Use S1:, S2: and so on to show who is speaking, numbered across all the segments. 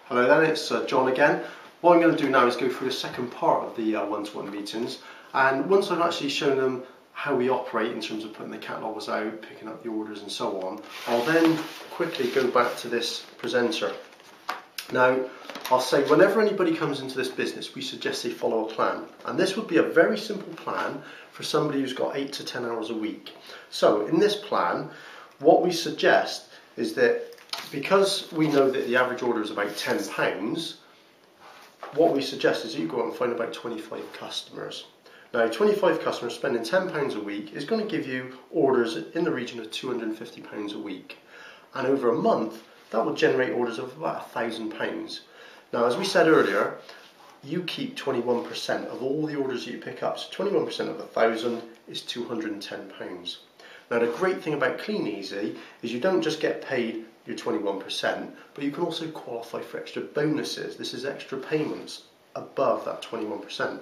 S1: Hello then, it's John again. What I'm going to do now is go through the second part of the one-to-one meetings, and once I've actually shown them how we operate in terms of putting the catalogues out, picking up the orders and so on, I'll then quickly go back to this presenter. Now, I'll say whenever anybody comes into this business, we suggest they follow a plan, and this would be a very simple plan for somebody who's got 8 to 10 hours a week. So in this plan, what we suggest is that because we know that the average order is about £10, what we suggest is that you go out and find about 25 customers. Now, 25 customers spending £10 a week is going to give you orders in the region of £250 a week. And over a month, that will generate orders of about £1,000. Now, as we said earlier, you keep 21% of all the orders that you pick up. So 21% of 1,000 is £210. Now, the great thing about Clean Easy is you don't just get paid your 21%, but you can also qualify for extra bonuses. This is extra payments above that 21%.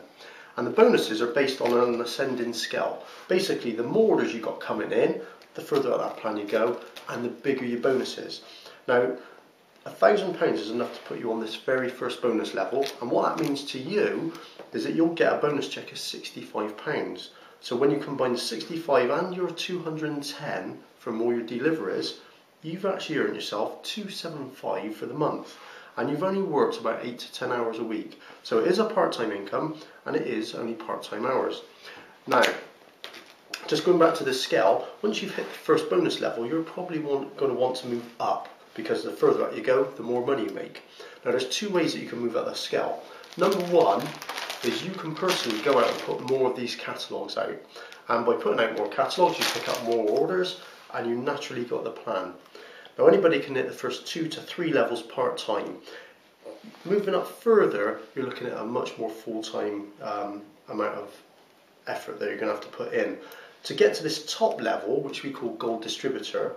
S1: And the bonuses are based on an ascending scale. Basically, the more orders you've got coming in, the further up that plan you go, and the bigger your bonus is. Now, £1,000 is enough to put you on this very first bonus level, and what that means to you is that you'll get a bonus check of £65. So when you combine 65 and your 210 from all your deliveries, you've actually earned yourself £275 for the month, and you've only worked about 8 to 10 hours a week. So it is a part-time income, and it is only part-time hours. Now, just going back to the scale, once you've hit the first bonus level, you're probably going to want to move up, because the further up you go, the more money you make. Now, there's two ways that you can move up the scale. Number one is you can personally go out and put more of these catalogues out, and by putting out more catalogues, you pick up more orders, and you naturally got the plan. Now, anybody can hit the first 2 to 3 levels part-time. Moving up further, you're looking at a much more full-time amount of effort that you're going to have to put in. To get to this top level, which we call Gold Distributor,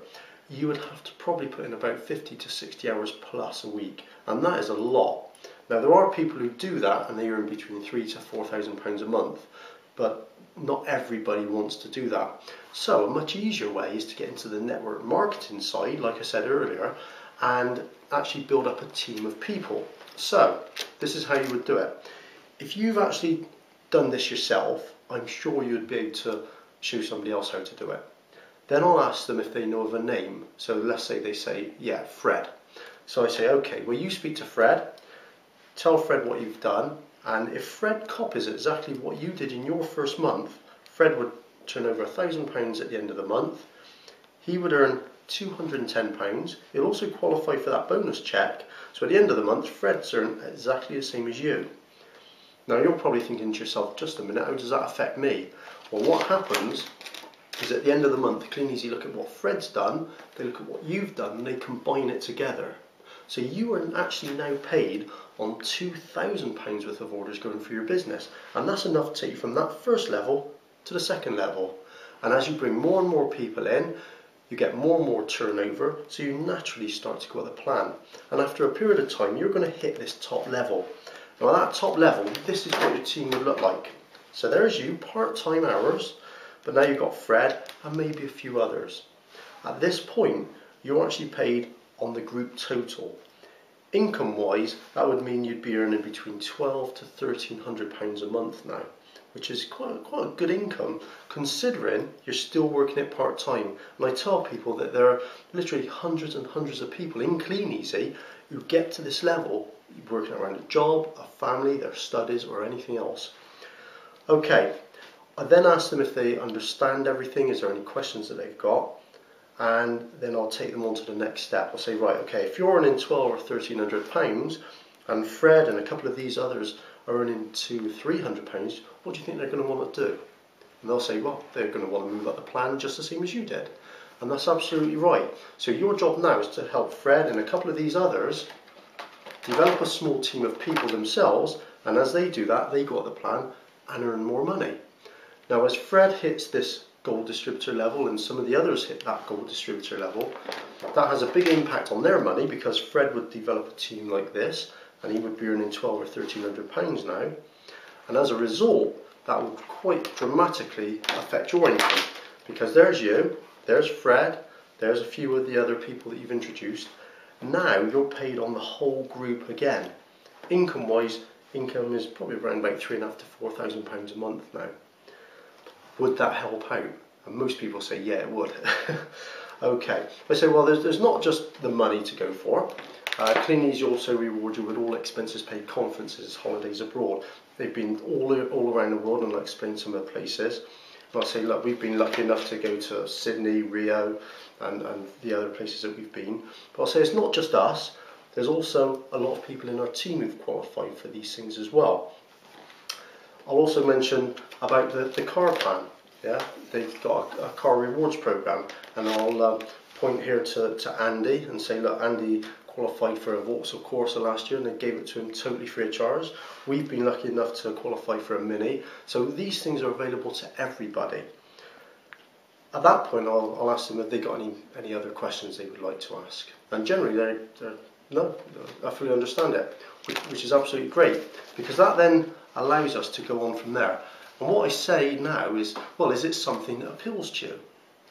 S1: you would have to probably put in about 50 to 60 hours plus a week, and that is a lot. Now, there are people who do that and they earn between £3,000 to £4,000 a month, but not everybody wants to do that. So a much easier way is to get into the network marketing side, like I said earlier, and actually build up a team of people. So this is how you would do it. If you've actually done this yourself, I'm sure you'd be able to show somebody else how to do it. Then I'll ask them if they know of a name. So let's say they say, yeah, Fred. So I say, okay, well, you speak to Fred, tell Fred what you've done, and if Fred copies exactly what you did in your first month, Fred would turn over £1,000 at the end of the month. He would earn £210. He'll also qualify for that bonus check. So at the end of the month, Fred's earned exactly the same as you. Now, you're probably thinking to yourself, just a minute, how does that affect me? Well, what happens is at the end of the month, Clean Easy look at what Fred's done, they look at what you've done, and they combine it together. So you are actually now paid on £2,000 worth of orders going through your business, and that's enough to take you from that first level to the second level. And as you bring more and more people in, you get more and more turnover, so you naturally start to go with a plan. And after a period of time, you're going to hit this top level. Now, at that top level, this is what your team would look like. So there's you, part-time hours, but now you've got Fred and maybe a few others. At this point, you're actually paid on the group total. Income-wise, that would mean you'd be earning between £1,200 to £1,300 a month now, which is quite a good income considering you're still working it part-time. And I tell people that there are literally hundreds and hundreds of people in Clean Easy who get to this level working around a job, a family, their studies, or anything else. Okay, I then ask them if they understand everything, is there any questions that they've got, and then I'll take them on to the next step. I'll say, right, okay, if you're earning £1,200 or £1,300 and Fred and a couple of these others are earning £200 or £300, what do you think they're going to want to do? And they'll say, well, they're going to want to move up the plan just the same as you did. And that's absolutely right. So your job now is to help Fred and a couple of these others develop a small team of people themselves, and as they do that, they go up the plan and earn more money. Now, as Fred hits this Gold Distributor level and some of the others hit that Gold Distributor level, that has a big impact on their money, because Fred would develop a team like this and he would be earning £1,200 or £1,300 now, and as a result that would quite dramatically affect your income, because there's you, there's Fred, there's a few of the other people that you've introduced, Now you're paid on the whole group again. Income-wise, income is probably around about £3,500 to £4,000 a month now. Would that help out? And most people say, yeah, it would. Okay, I say, well, there's not just the money to go for. Clean Easy also reward you with all expenses paid conferences, holidays abroad. They've been all around the world, and I'll explain some of the places. And I'll say, look, we've been lucky enough to go to Sydney, Rio, and the other places that we've been. But I'll say it's not just us. There's also a lot of people in our team who've qualified for these things as well. I'll also mention about the car plan. Yeah, they've got a car rewards program, and I'll point here to Andy and say, look, Andy qualified for a Vauxhall Corsa last year, and they gave it to him totally free of charge. We've been lucky enough to qualify for a Mini, so these things are available to everybody. At that point, I'll ask them if they got any other questions they would like to ask, and generally no, I fully understand it, which is absolutely great, because that then allows us to go on from there. And what I say now is, well, is it something that appeals to you?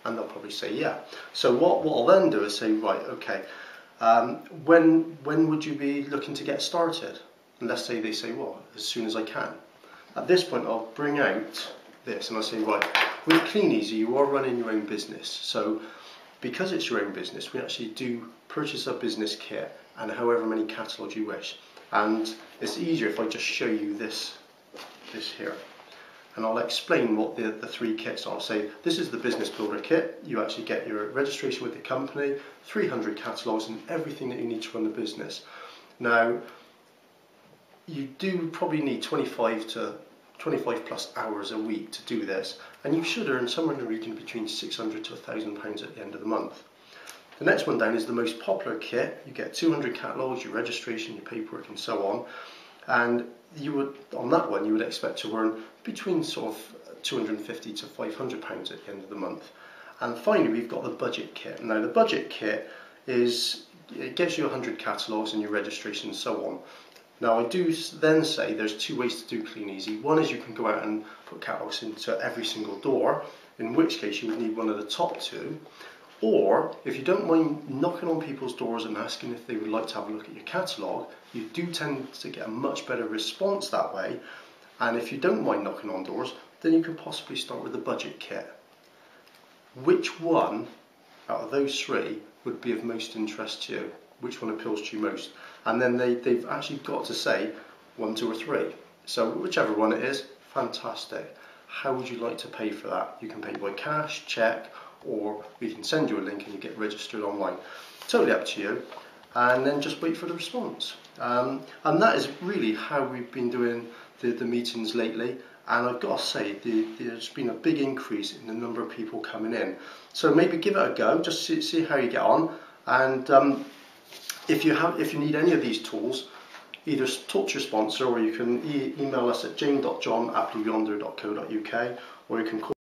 S1: And they'll probably say, yeah. So what I'll then do is say, right, okay, when would you be looking to get started? And let's say they say, well, as soon as I can. At this point, I'll bring out this and I'll say, right, with Clean Easy, you are running your own business. So because it's your own business, we actually do purchase a business kit and however many catalogues you wish. And it's easier if I just show you this here. And I'll explain what the three kits are. I'll say, this is the business builder kit. You actually get your registration with the company, 300 catalogues, and everything that you need to run the business. Now, you do probably need 25 plus hours a week to do this, and you should earn somewhere in the region between £600 to £1,000 at the end of the month. The next one down is the most popular kit. You get 200 catalogues, your registration, your paperwork, and so on. And you would, on that one, you would expect to earn between sort of £250 to £500 at the end of the month. And finally, we've got the budget kit. Now, the budget kit it gives you 100 catalogues and your registration and so on. Now, I do then say there's two ways to do Clean Easy. One is you can go out and put catalogues into every single door, in which case you would need one of the top two. Or, if you don't mind knocking on people's doors and asking if they would like to have a look at your catalogue, you do tend to get a much better response that way. And if you don't mind knocking on doors, then you could possibly start with the budget kit. Which one out of those three would be of most interest to you? Which one appeals to you most? And then they've actually got to say 1, 2 or 3. So whichever one it is, fantastic. How would you like to pay for that? You can pay by cash, cheque, or we can send you a link and you get registered online. Totally up to you. And then just wait for the response. And that is really how we've been doing the meetings lately. And I've got to say, there's been a big increase in the number of people coming in. So maybe give it a go, just see how you get on. And if you need any of these tools, either talk to your sponsor, or you can email us at jane.john@blueyonder.co.uk, or you can call